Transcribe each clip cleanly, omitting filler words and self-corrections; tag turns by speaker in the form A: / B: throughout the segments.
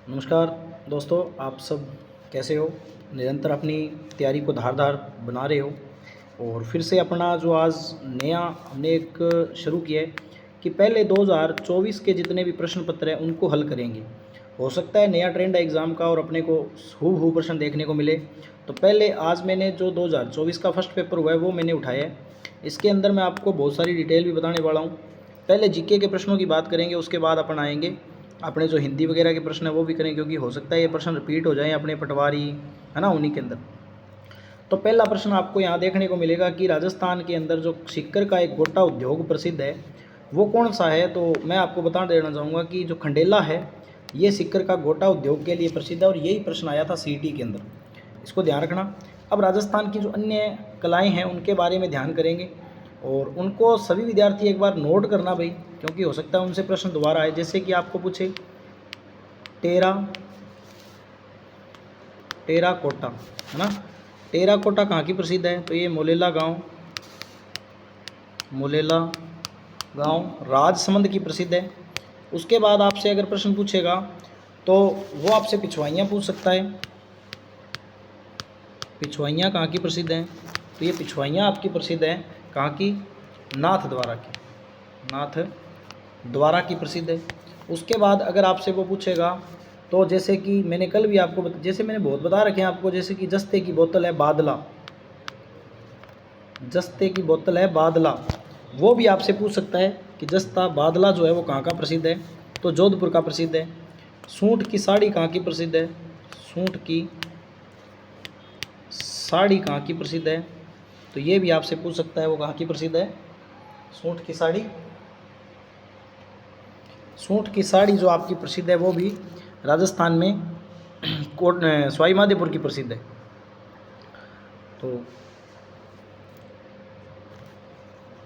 A: नमस्कार दोस्तों, आप सब कैसे हो। निरंतर अपनी तैयारी को धारदार बना रहे हो। और फिर से अपना जो आज नया हमने एक शुरू किया है कि पहले 2024 के जितने भी प्रश्न पत्र हैं उनको हल करेंगे। हो सकता है नया ट्रेंड है एग्ज़ाम का और अपने को हूबहू प्रश्न देखने को मिले। तो पहले आज मैंने जो 2024 का फर्स्ट पेपर हुआ है वो मैंने उठाया है। इसके अंदर मैं आपको बहुत सारी डिटेल भी बताने वाला हूँ। पहले जीके के प्रश्नों की बात करेंगे, उसके बाद अपन आएंगे अपने जो हिंदी वगैरह के प्रश्न है वो भी करें, क्योंकि हो सकता है ये प्रश्न रिपीट हो जाए अपने पटवारी है ना उन्हीं के अंदर। तो पहला प्रश्न आपको यहाँ देखने को मिलेगा कि राजस्थान के अंदर जो सिक्कर का एक गोटा उद्योग प्रसिद्ध है वो कौन सा है। तो मैं आपको बता देना चाहूँगा कि जो खंडेला है ये सिक्कर का गोटा उद्योग के लिए प्रसिद्ध है और यही प्रश्न आया था सीईटी के अंदर, इसको ध्यान रखना। अब राजस्थान की जो अन्य कलाएँ हैं उनके बारे में ध्यान करेंगे और उनको सभी विद्यार्थी एक बार नोट करना भाई, क्योंकि हो सकता है उनसे प्रश्न दोबारा आए। जैसे कि आपको पूछे टेराकोटा है ना, टेराकोटा कहाँ की प्रसिद्ध है, तो ये मोलेला गांव राजसमंद की प्रसिद्ध है। उसके बाद आपसे अगर प्रश्न पूछेगा तो वो आपसे पिछवाइयाँ पूछ सकता है। पिछवाइयाँ कहाँ की प्रसिद्ध हैं, तो ये पिछवाइयाँ आपकी प्रसिद्ध है कहाँ की, नाथ द्वारा की प्रसिद्ध है। उसके बाद अगर आपसे वो पूछेगा तो जैसे कि मैंने कल भी आपको जैसे मैंने बहुत बता रखे हैं आपको, जैसे कि जस्ते की बोतल है बादला, वो भी आपसे पूछ सकता है कि जस्ता बादला जो है वो कहाँ का प्रसिद्ध है, तो जोधपुर का प्रसिद्ध है। सूट की साड़ी कहाँ की प्रसिद्ध है, सूट की साड़ी कहाँ की प्रसिद्ध है, तो ये भी आपसे पूछ सकता है वो कहाँ की प्रसिद्ध है, सूट की साड़ी जो आपकी प्रसिद्ध है वो भी राजस्थान में सवाई माधोपुर की प्रसिद्ध है। तो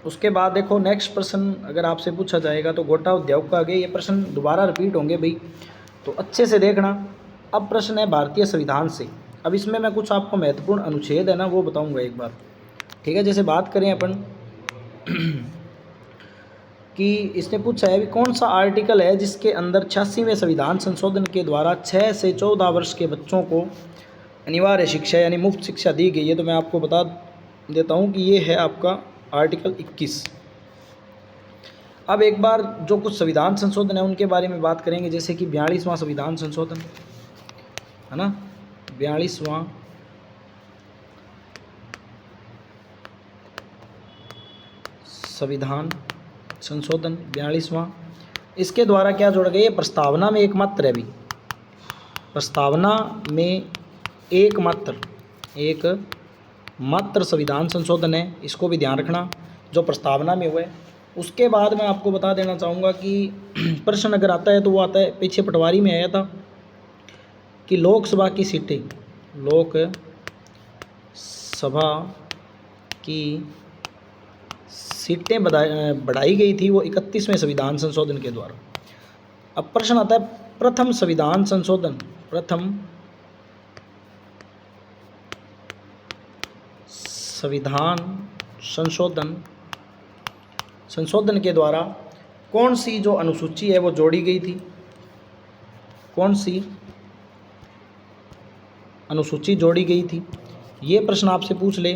A: उसके बाद देखो नेक्स्ट प्रश्न अगर आपसे पूछा जाएगा तो गोटा उद्योग का आगे ये प्रश्न दोबारा रिपीट होंगे भाई, तो अच्छे से देखना। अब प्रश्न है भारतीय संविधान से। अब इसमें मैं कुछ आपको महत्वपूर्ण अनुच्छेद है ना वो बताऊंगा एक बार, ठीक है। जैसे बात करें अपन कि इसने पूछा है भी कौन सा आर्टिकल है जिसके अंदर 86वें संविधान संशोधन के द्वारा 6 से 14 वर्ष के बच्चों को अनिवार्य शिक्षा यानी मुफ्त शिक्षा दी गई है। तो मैं आपको बता देता हूं कि ये है आपका आर्टिकल 21। अब एक बार जो कुछ संविधान संशोधन है उनके बारे में बात करेंगे, जैसे कि 42वां संविधान संशोधन है ना, 42वां संविधान संशोधन 42वां, इसके द्वारा क्या जोड़ा गया, प्रस्तावना में एकमात्र है भी, प्रस्तावना में एकमात्र संविधान संशोधन है, इसको भी ध्यान रखना जो प्रस्तावना में हुआ है। उसके बाद मैं आपको बता देना चाहूँगा कि प्रश्न अगर आता है तो वो आता है, पीछे पटवारी में आया था कि लोकसभा की सीटें बढ़ाई गई थी वो 31वें संविधान संशोधन के द्वारा। अब प्रश्न आता है प्रथम संविधान संशोधन के द्वारा कौन सी जो अनुसूची है वो जोड़ी गई थी, कौन सी अनुसूची जोड़ी गई थी, ये प्रश्न आपसे पूछ ले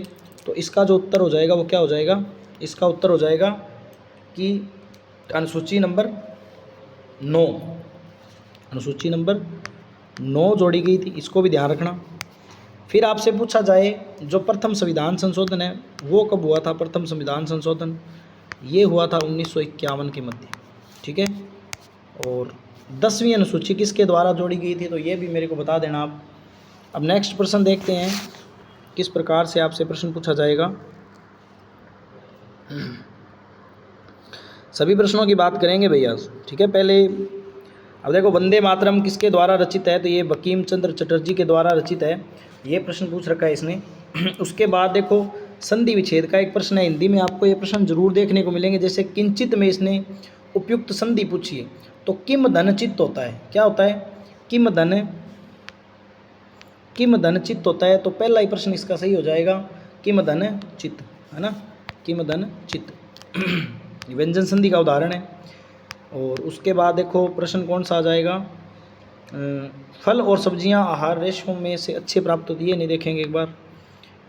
A: तो इसका जो उत्तर हो जाएगा वो क्या हो जाएगा, इसका उत्तर हो जाएगा कि अनुसूची नंबर 9 जोड़ी गई थी, इसको भी ध्यान रखना। फिर आपसे पूछा जाए जो प्रथम संविधान संशोधन है वो कब हुआ था, प्रथम संविधान संशोधन ये हुआ था 1951 के मध्य, ठीक है। और 10वीं अनुसूची किसके द्वारा जोड़ी गई थी, तो ये भी मेरे को बता देना आप। अब नेक्स्ट प्रश्न देखते हैं किस प्रकार से आपसे प्रश्न पूछा जाएगा। सभी प्रश्नों की बात करेंगे भैया, ठीक है। पहले अब देखो वंदे मातरम किसके द्वारा रचित है, तो ये बंकिम चंद्र चटर्जी के द्वारा रचित है, ये प्रश्न पूछ रखा है इसने। उसके बाद देखो संधि विच्छेद का एक प्रश्न है, हिंदी में आपको ये प्रश्न जरूर देखने को मिलेंगे। जैसे किंचित में इसने उपयुक्त संधि पूछी है, तो किम धन चित्त होता है, क्या होता है, किम धन चित्त होता है। तो पहला ही प्रश्न इसका सही हो जाएगा, किम धन चित्त है ना, किम धन चित्त व्यंजन संधि का उदाहरण है। और उसके बाद देखो प्रश्न कौन सा आ जाएगा, फल और सब्जियां आहार रेशों में से अच्छे प्राप्त होती है, नहीं देखेंगे एक बार।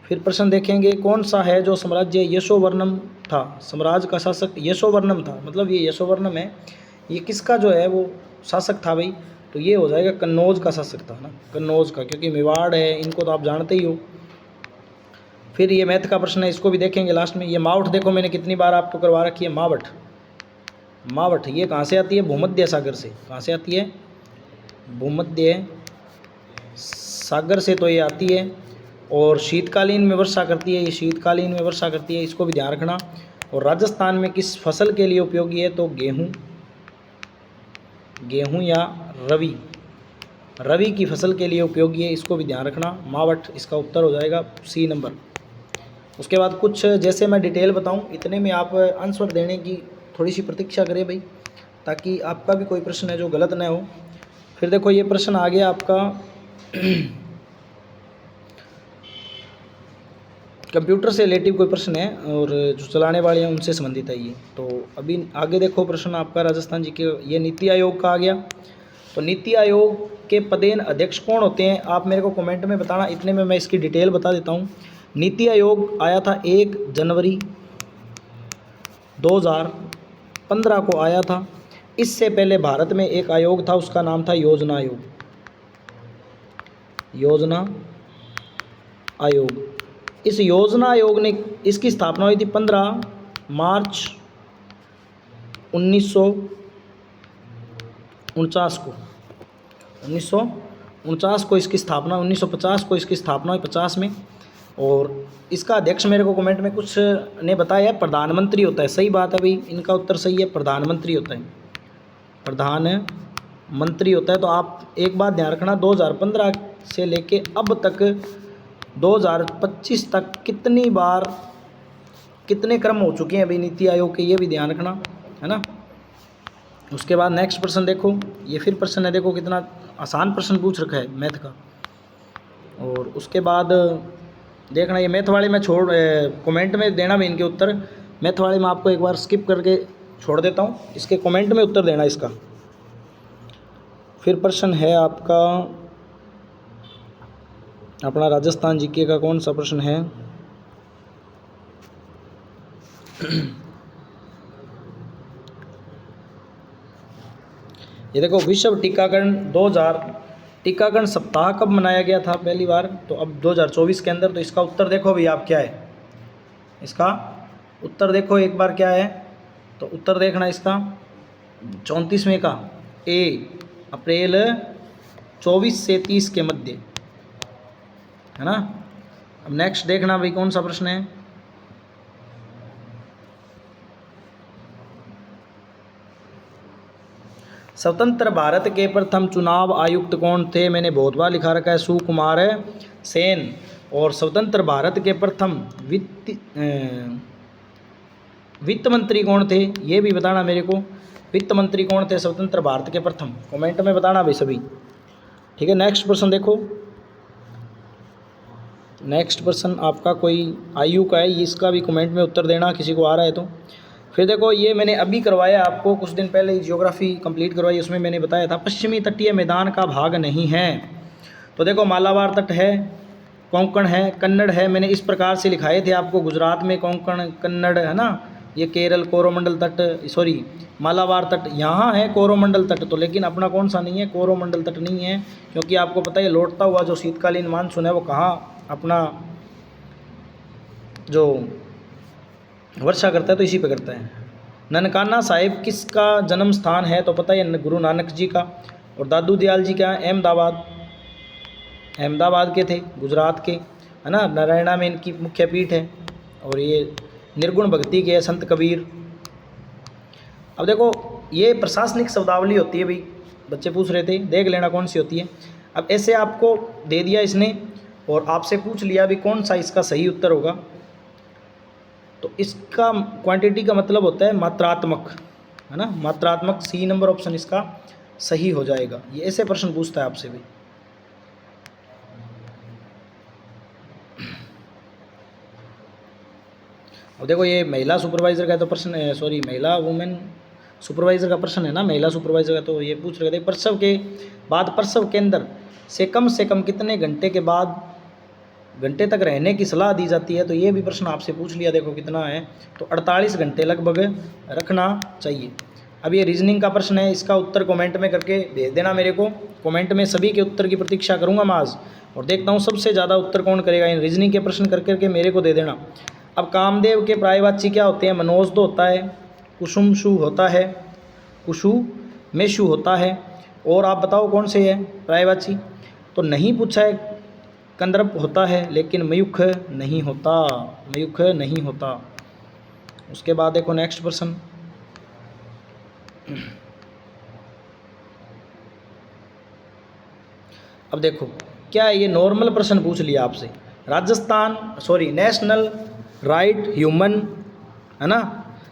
A: फिर प्रश्न देखेंगे, कौन सा है जो साम्राज्य यशोवर्णम था? साम्राज्य का शासक यशोवर्णम था, मतलब ये यशोवर्णम है, ये किसका जो है वो शासक था भाई? तो ये हो जाएगा कन्नौज का शासक था ना, कन्नौज का, क्योंकि मेवाड़ है, इनको तो आप जानते ही हो। फिर ये मैथ का प्रश्न है, इसको भी देखेंगे लास्ट में। ये मावठ देखो मैंने कितनी बार आपको करवा रखी है, मावठ। मावठ ये कहाँ से आती है? भूमध्य सागर से। कहाँ से आती है? भूमध्य सागर से तो ये आती है, और शीतकालीन में वर्षा करती है, ये शीतकालीन में वर्षा करती है, इसको भी ध्यान रखना। और राजस्थान में किस फसल के लिए उपयोगी है? तो गेहूँ, गेहूँ या रवि, रवि की फसल के लिए उपयोगी है, इसको भी ध्यान रखना। मावठ इसका उत्तर हो जाएगा सी नंबर। उसके बाद कुछ जैसे मैं डिटेल बताऊं, इतने में आप आंसर देने की थोड़ी सी प्रतीक्षा करें भाई, ताकि आपका भी कोई प्रश्न है जो गलत ना हो। फिर देखो ये प्रश्न आ गया आपका कंप्यूटर से रिलेटिव कोई प्रश्न है, और जो चलाने वाले हैं उनसे संबंधित है ये। तो अभी आगे देखो प्रश्न आपका राजस्थान जी के, ये नीति आयोग का आ गया। तो नीति आयोग के पदेन अध्यक्ष कौन होते हैं? आप मेरे को कमेंट में बताना, इतने में मैं इसकी डिटेल बता देता हूँ। नीति आयोग आया था 1 जनवरी 2015 को आया था। इससे पहले भारत में एक आयोग था, उसका नाम था योजना आयोग। योजना आयोग, इस योजना आयोग ने, इसकी स्थापना हुई थी 15 मार्च 1949 को। 1949 को इसकी स्थापना, 1950 को इसकी स्थापना हुई, 50 में। और इसका अध्यक्ष मेरे को कमेंट में कुछ ने बताया प्रधानमंत्री होता है। सही बात है भाई, इनका उत्तर सही है, प्रधानमंत्री होता है, प्रधानमंत्री होता है। तो आप एक बात ध्यान रखना, 2015 से लेके अब तक 2025 तक कितनी बार, कितने क्रम हो चुके हैं अभी नीति आयोग के, ये भी ध्यान रखना है ना। उसके बाद नेक्स्ट प्रश्न देखो, ये फिर प्रश्न है, देखो कितना आसान प्रश्न पूछ रखा है मैथ का। और उसके बाद देखना, ये मैथ वाले मैं कमेंट में देना भी इनके उत्तर। मैथ वाले मैं आपको एक बार स्किप करके छोड़ देता हूँ, इसके कमेंट में उत्तर देना इसका। फिर प्रश्न है आपका अपना राजस्थान जीके का, कौन सा प्रश्न है? ये देखो, विश्व टीकाकरण 2000 टीकाकरण सप्ताह कब मनाया गया था पहली बार? तो अब 2024 के अंदर। तो इसका उत्तर देखो भैया आप क्या है, इसका उत्तर देखो एक बार क्या है। तो उत्तर देखना इसका 34वें का, ए अप्रैल 24 से 30 के मध्य, है ना। अब नेक्स्ट देखना भाई कौन सा प्रश्न है। स्वतंत्र भारत के प्रथम चुनाव आयुक्त कौन थे? मैंने बहुत बार लिखा रखा है, सुकुमार सेन। और स्वतंत्र भारत के प्रथम वित्त मंत्री कौन थे? ये भी बताना मेरे को, वित्त मंत्री कौन थे स्वतंत्र भारत के प्रथम? कमेंट में बताना भाई सभी, ठीक है। नेक्स्ट प्रश्न देखो, नेक्स्ट प्रश्न आपका कोई आयु का है, इसका भी कमेंट में उत्तर देना किसी को आ रहा है तो। फिर देखो, ये मैंने अभी करवाया आपको, कुछ दिन पहले ज्योग्राफी कंप्लीट करवाई, उसमें मैंने बताया था पश्चिमी तटीय मैदान का भाग नहीं है। तो देखो, मालाबार तट है, कोंकण है, कन्नड़ है, मैंने इस प्रकार से लिखाए थे आपको। गुजरात में कोंकण कन्नड़ है ना, ये केरल कोरोमंडल तट, सॉरी मालाबार तट यहाँ है, कोरोमंडल तट तो, लेकिन अपना कौन सा नहीं है, कोरोमंडल तट नहीं है। क्योंकि आपको पता है लौटता हुआ जो शीतकालीन मानसून है वो कहाँ अपना जो वर्षा करता है तो इसी पे करता है। ननकाना साहिब किसका जन्म स्थान है? तो पता है गुरु नानक जी का। और दादू दयाल जी क्या, अहमदाबाद, अहमदाबाद के थे, गुजरात के, है ना। नारायणा में इनकी मुख्य पीठ है। और ये निर्गुण भक्ति के संत कबीर। अब देखो, ये प्रशासनिक शब्दावली होती है भाई, बच्चे पूछ रहे थे, देख लेना कौन सी होती है। अब ऐसे आपको दे दिया इसने, और आपसे पूछ लिया भी कौन सा इसका सही उत्तर होगा। तो इसका क्वांटिटी का मतलब होता है मात्रात्मक, है ना, मात्रात्मक। सी नंबर ऑप्शन इसका सही हो जाएगा। ये ऐसे प्रश्न पूछता है आपसे भी। अब देखो, ये महिला सुपरवाइज़र का तो प्रश्न है, सॉरी महिला वुमेन सुपरवाइज़र का प्रश्न है ना, महिला सुपरवाइज़र का, तो ये पूछ रहे थे प्रसव के बाद प्रसव केंद्र से कम कितने घंटे तक रहने की सलाह दी जाती है। तो ये भी प्रश्न आपसे पूछ लिया, देखो कितना है, तो 48 घंटे लगभग रखना चाहिए। अब ये रीजनिंग का प्रश्न है, इसका उत्तर कमेंट में करके भेज देना मेरे को। कमेंट में सभी के उत्तर की प्रतीक्षा करूंगा मैं आज, और देखता हूँ सबसे ज़्यादा उत्तर कौन करेगा। इन रीजनिंग के प्रश्न कर करके मेरे को दे देना। अब कामदेव के पर्यायवाची क्या होते हैं? मनोज तो होता है, कुसुमशु होता है, कुसुमेशु होता है, और आप बताओ कौन से है पर्यायवाची? तो नहीं पूछा है, कंदर्प होता है, लेकिन मयूख नहीं होता, मयूख नहीं होता। उसके बाद देखो नेक्स्ट प्रश्न, अब देखो क्या है, ये नॉर्मल प्रश्न पूछ लिया आपसे, नेशनल राइट ह्यूमन, है ना।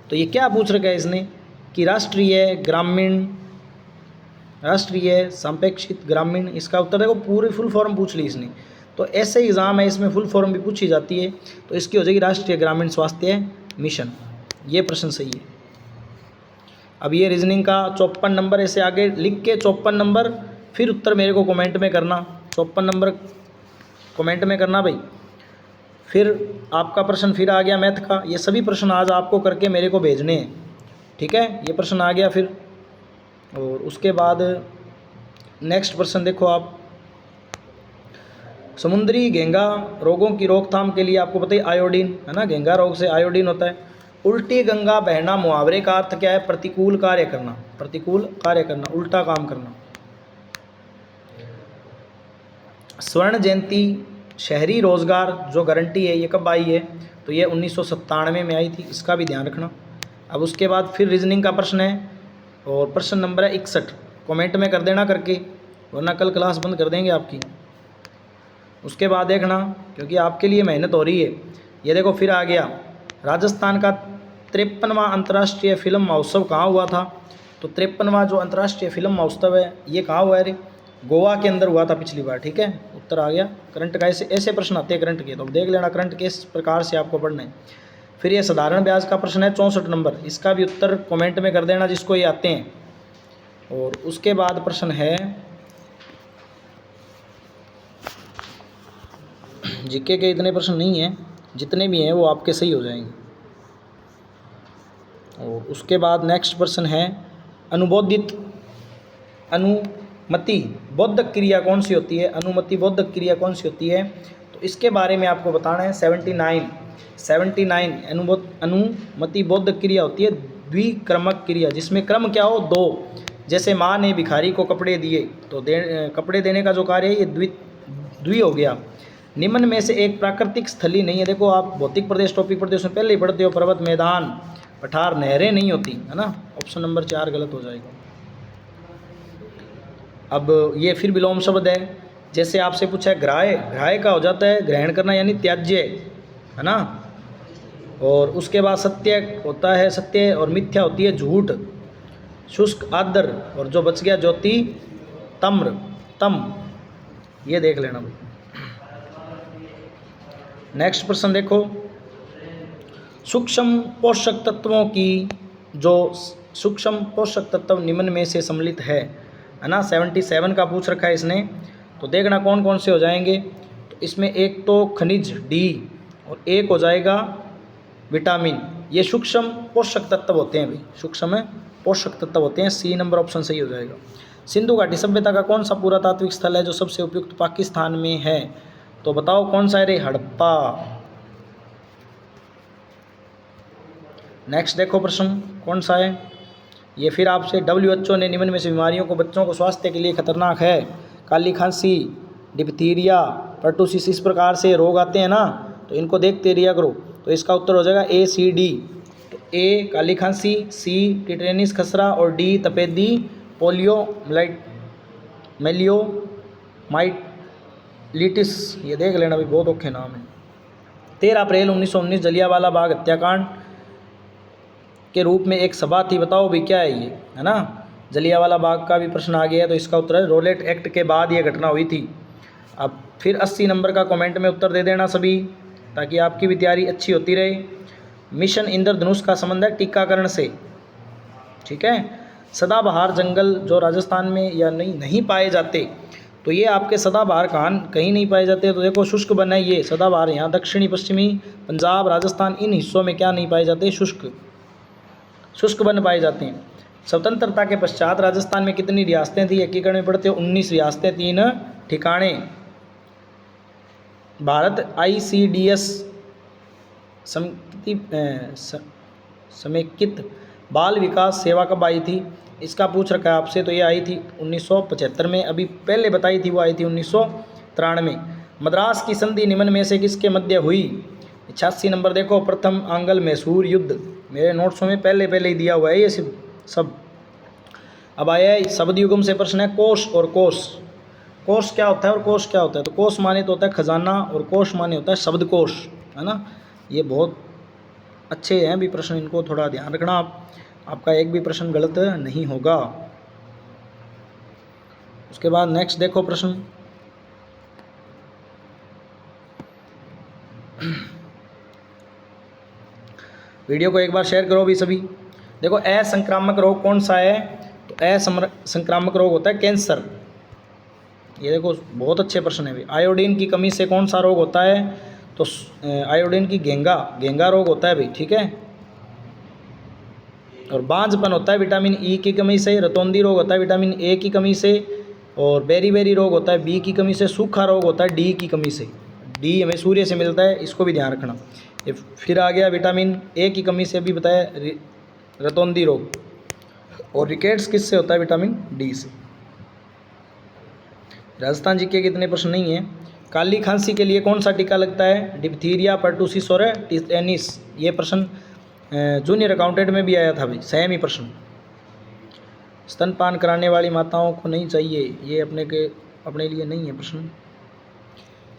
A: तो ये क्या पूछ रखा है इसने कि राष्ट्रीय सापेक्षित ग्रामीण, इसका उत्तर देखो पूरी फुल फॉर्म पूछ ली इसने। तो ऐसे एग्ज़ाम है, इसमें फुल फॉर्म भी पूछी जाती है, तो इसकी हो जाएगी राष्ट्रीय ग्रामीण स्वास्थ्य मिशन। ये प्रश्न सही है। अब ये रीजनिंग का 54 नंबर, ऐसे आगे लिख के 54 नंबर, फिर उत्तर मेरे को कमेंट में करना, 54 नंबर कमेंट में करना भाई। फिर आपका प्रश्न फिर आ गया मैथ का, ये सभी प्रश्न आज आपको करके मेरे को भेजने हैं, ठीक है। ये प्रश्न आ गया फिर, और उसके बाद नेक्स्ट प्रश्न देखो आप, समुद्री घेंघा रोगों की रोकथाम के लिए आपको पता ही आयोडीन, है ना, घेंघा रोग से आयोडीन होता है। उल्टी गंगा बहना मुहावरे का अर्थ क्या है? प्रतिकूल कार्य करना, प्रतिकूल कार्य करना, उल्टा काम करना। स्वर्ण जयंती शहरी रोजगार जो गारंटी है, ये कब आई है? तो ये 1997 में आई थी, इसका भी ध्यान रखना। अब उसके बाद फिर रीजनिंग का प्रश्न है, और प्रश्न नंबर है 61, कमेंट में कर देना करके, वरना कल क्लास बंद कर देंगे आपकी। उसके बाद देखना, क्योंकि आपके लिए मेहनत हो रही है। ये देखो फिर आ गया, राजस्थान का 53वां अंतर्राष्ट्रीय फिल्म महोत्सव कहाँ हुआ था? तो 53वां जो अंतर्राष्ट्रीय फिल्म महोत्सव है, ये कहाँ हुआ है रे? गोवा के अंदर हुआ था पिछली बार, ठीक है। उत्तर आ गया। करंट का ऐसे प्रश्न आते हैं करंट के, तो देख लेना करंट के इस प्रकार से आपको पढ़ना है। फिर ये साधारण ब्याज का प्रश्न है 64 नंबर, इसका भी उत्तर कमेंट में कर देना जिसको ये आते हैं। और उसके बाद प्रश्न है जीके के, इतने प्रश्न नहीं हैं, जितने भी हैं वो आपके सही हो जाएंगे। और उसके बाद नेक्स्ट प्रश्न है अनुमति बोधक क्रिया कौन सी होती है? अनुमति बोधक क्रिया कौन सी होती है? तो इसके बारे में आपको बताना है। 79 अनुमति बोधक क्रिया होती है द्विक्रमक क्रिया, जिसमें क्रम क्या हो? 2। जैसे माँ ने भिखारी को कपड़े दिए, तो कपड़े देने का जो कार्य है ये द्वि हो गया। निम्न में से एक प्राकृतिक स्थली नहीं है। देखो आप भौतिक प्रदेश टॉपिक प्रदेश में पहले ही पढ़ते हो, पर्वत, मैदान, पठार, नहरें नहीं होती, है ना। ऑप्शन नंबर 4 गलत हो जाएगा। अब ये फिर विलोम शब्द है, जैसे आपसे पूछा है ग्राह्य का हो जाता है ग्रहण करना, यानी त्याज्य, है ना। और उसके बाद सत्य होता है सत्य, और मिथ्या होती है झूठ। शुष्क आदर, और जो बच गया ज्योति तम, ये देख लेना भाई। नेक्स्ट प्रश्न देखो, सूक्ष्म पोषक तत्वों की जो सूक्ष्म पोषक तत्व निम्न में से सम्मिलित है ना। 77 का पूछ रखा है इसने, तो देखना कौन कौन से हो जाएंगे। तो इसमें एक तो खनिज डी, और एक हो जाएगा विटामिन। ये सूक्ष्म पोषक तत्व होते हैं भाई, सूक्ष्म पोषक तत्व होते हैं। सी नंबर ऑप्शन सही हो जाएगा। सिंधु घाटी सभ्यता का कौन सा पुरातात्विक स्थल है जो सबसे उपयुक्त पाकिस्तान में है? तो बताओ कौन सा है रे? हड़प्पा। नेक्स्ट देखो प्रश्न कौन सा है, ये फिर आपसे WHO ने निम्न में से बीमारियों को बच्चों को स्वास्थ्य के लिए खतरनाक है, काली खांसी, डिप्थीरिया, पर्टुसिस, इस प्रकार से रोग आते हैं ना, तो इनको देखते रहिया करो। तो इसका उत्तर हो जाएगा ACD। तो A काली खांसी, C टिटेनिस खसरा, और D तपेदी मेलियोमाइलिटिस। ये देख लेना भाई, बहुत औखे नाम है। 13 अप्रैल 1919 जलियांवाला बाग हत्याकांड के रूप में एक सभा थी, बताओ भी क्या है ये, है ना। जलियांवाला बाग का भी प्रश्न आ गया है, तो इसका उत्तर है रोलेट एक्ट के बाद ये घटना हुई थी। अब फिर 80 नंबर का कमेंट में उत्तर दे देना सभी, ताकि आपकी भी तैयारी अच्छी होती रहे। मिशन इंद्रधनुष का संबंध है टीकाकरण से। ठीक है। सदाबहार जंगल जो राजस्थान में या नहीं पाए जाते, तो ये आपके सदाबहार कहीं नहीं पाए जाते। तो देखो शुष्क वन है ये सदाबहार, यहाँ दक्षिणी पश्चिमी पंजाब राजस्थान इन हिस्सों में क्या नहीं पाए जाते, शुष्क वन पाए जाते हैं। स्वतंत्रता के पश्चात राजस्थान में कितनी रियासतें थी, एकीकरण में पढ़ते हो 19 रियासतें, 3 ठिकाने। भारत ICDS समेकित बाल विकास सेवा कब आई थी, इसका पूछ रखा है आपसे। तो ये आई थी 1975 में, अभी पहले बताई थी वो आई थी 1993। मद्रास की संधि निम्न में से किसके मध्य हुई, 86 नंबर। देखो प्रथम आंग्ल मैसूर युद्ध, मेरे नोट्सों में पहले ही दिया हुआ है ये सब। अब आया है शब्द युगम से प्रश्न है, कोश और कोश। कोश क्या होता है और कोश क्या होता है, तो कोश माने तो होता है खजाना और कोश माने होता है शब्दकोश, है ना। ये बहुत अच्छे हैं भी प्रश्न, इनको थोड़ा ध्यान रखना आपका एक भी प्रश्न गलत नहीं होगा। उसके बाद नेक्स्ट देखो प्रश्न, वीडियो को एक बार शेयर करो भी सभी। देखो असंक्रामक रोग कौन सा है, तो असंक्रामक रोग होता है कैंसर। ये देखो बहुत अच्छे प्रश्न है भी। आयोडीन की कमी से कौन सा रोग होता है, तो आयोडीन की घेंगा रोग होता है भाई, ठीक है। और बांझपन होता है विटामिन ई की कमी से। रतौंधी रोग होता है विटामिन ए की कमी से। और बेरी रोग होता है बी की कमी से। सूखा रोग होता है डी की कमी से। डी हमें सूर्य से मिलता है, इसको भी ध्यान रखना। ये फिर आ गया विटामिन ए की कमी से, अभी बताया रतौंधी रोग। और रिकेट्स किससे होता है, विटामिन डी से। राजस्थान जी के कितने प्रश्न नहीं है। काली खांसी के लिए कौन सा टीका लगता है, डिप्थीरिया, पर्टूसिस और टेनिस। ये प्रश्न जूनियर अकाउंटेंट में भी आया था भाई, सेम ही प्रश्न। स्तनपान कराने वाली माताओं को नहीं चाहिए, ये अपने लिए नहीं है प्रश्न।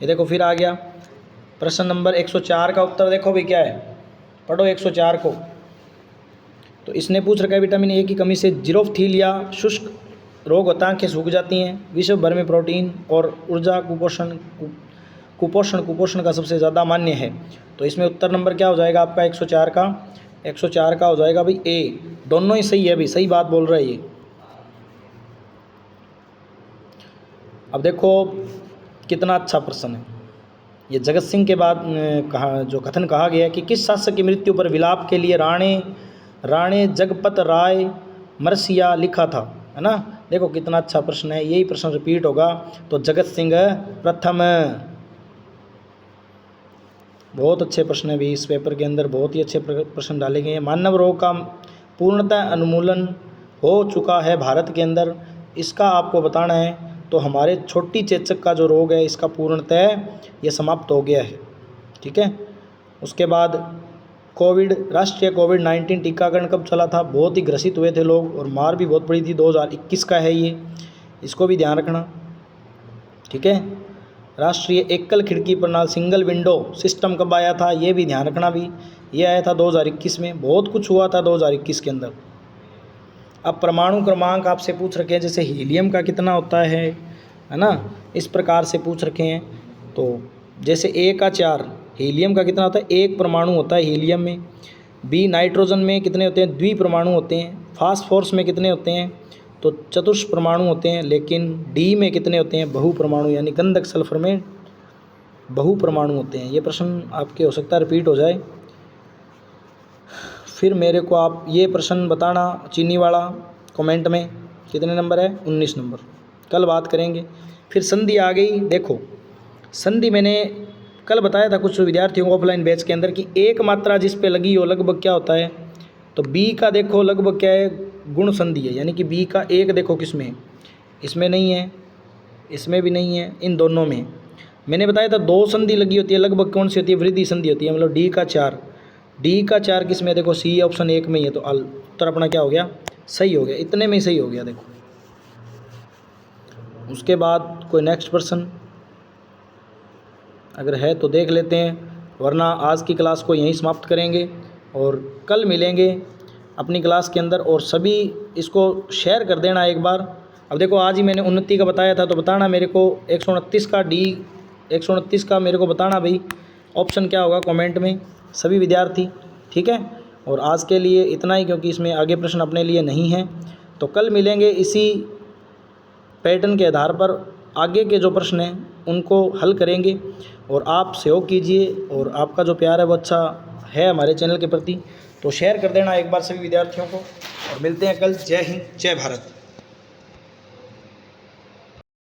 A: ये देखो फिर आ गया प्रश्न नंबर 104 का उत्तर देखो भाई क्या है, पढ़ो 104 को। तो इसने पूछ रखा है विटामिन ए की कमी से जीरोफ्थीलिया शुष्क रोग होता है, आँखें सूख जाती हैं। विश्व भर में प्रोटीन और ऊर्जा कुपोषण का सबसे ज़्यादा मान्य है। तो इसमें उत्तर नंबर क्या हो जाएगा आपका 104 का हो जाएगा भाई ए। दोनों ही सही है भाई, सही बात बोल रहा है ये। अब देखो कितना अच्छा प्रश्न है ये। जगत सिंह के बाद जो कथन कहा गया है कि किस शासक की मृत्यु पर विलाप के लिए राणे जगपत राय मरसिया लिखा था, है ना। देखो कितना अच्छा प्रश्न है, यही प्रश्न रिपीट होगा। तो जगत सिंह प्रथम। बहुत अच्छे प्रश्न है भी इस पेपर के अंदर, बहुत ही अच्छे प्रश्न डाले गए हैं। मानव रोग का पूर्णतः उन्मूलन हो चुका है भारत के अंदर, इसका आपको बताना है। तो हमारे छोटी चेचक का जो रोग है इसका पूर्णतः ये समाप्त हो गया है, ठीक है। उसके बाद राष्ट्रीय कोविड-19 टीकाकरण कब चला था, बहुत ही ग्रसित हुए थे लोग और मार भी बहुत पड़ी थी, 2021 का है ये, इसको भी ध्यान रखना, ठीक है। राष्ट्रीय एकल खिड़की प्रणाली सिंगल विंडो सिस्टम कब आया था, ये भी ध्यान रखना भी, ये आया था 2021 में। बहुत कुछ हुआ था 2021 के अंदर। अब परमाणु क्रमांक आपसे पूछ रखे हैं, जैसे हीलियम का कितना होता है ना, इस प्रकार से पूछ रखे हैं। तो जैसे A का 4, हीलियम का कितना होता है, 1 परमाणु होता है हीलियम में। B नाइट्रोजन में कितने होते हैं, 2 परमाणु होते हैं। फास्फोरस में कितने होते हैं, तो 4 परमाणु होते हैं। लेकिन D में कितने होते हैं, बहु परमाणु, यानी गंधक सल्फर में बहु परमाणु होते हैं। ये प्रश्न आपके हो सकता है रिपीट हो जाए। फिर मेरे को आप ये प्रश्न बताना चीनी वाला कमेंट में, कितने नंबर है, 19 नंबर, कल बात करेंगे। फिर संधि आ गई। देखो संधि मैंने कल बताया था कुछ विद्यार्थियों को ऑफलाइन बैच के अंदर कि एक मात्रा जिस पे लगी हो लगभग क्या होता है, तो बी का देखो लगभग क्या है, गुण संधि है, यानी कि बी का एक देखो किस में है, इसमें नहीं है, इसमें भी नहीं है, इन दोनों में। मैंने बताया था 2 संधि लगी होती है लगभग, कौन सी होती है, वृद्धि संधि होती है, मतलब डी का 4 किस में, देखो सी ऑप्शन 1 में ही है। तो उत्तर अपना क्या हो गया, सही हो गया, इतने में ही सही हो गया। देखो उसके बाद कोई नेक्स्ट पर्सन अगर है तो देख लेते हैं, वरना आज की क्लास को यहीं समाप्त करेंगे और कल मिलेंगे अपनी क्लास के अंदर। और सभी इसको शेयर कर देना एक बार। अब देखो आज ही मैंने उन्नति का बताया था, तो बताना मेरे को 129 का डी, 129 का मेरे को बताना भाई ऑप्शन क्या होगा कमेंट में, सभी विद्यार्थी, ठीक है। और आज के लिए इतना ही, क्योंकि इसमें आगे प्रश्न अपने लिए नहीं हैं। तो कल मिलेंगे इसी पैटर्न के आधार पर, आगे के जो प्रश्न हैं उनको हल करेंगे। और आप सहयोग कीजिए, और आपका जो प्यार है वो अच्छा है हमारे चैनल के प्रति, तो शेयर कर देना एक बार सभी विद्यार्थियों को। और मिलते हैं कल। जय हिंद, जय भारत।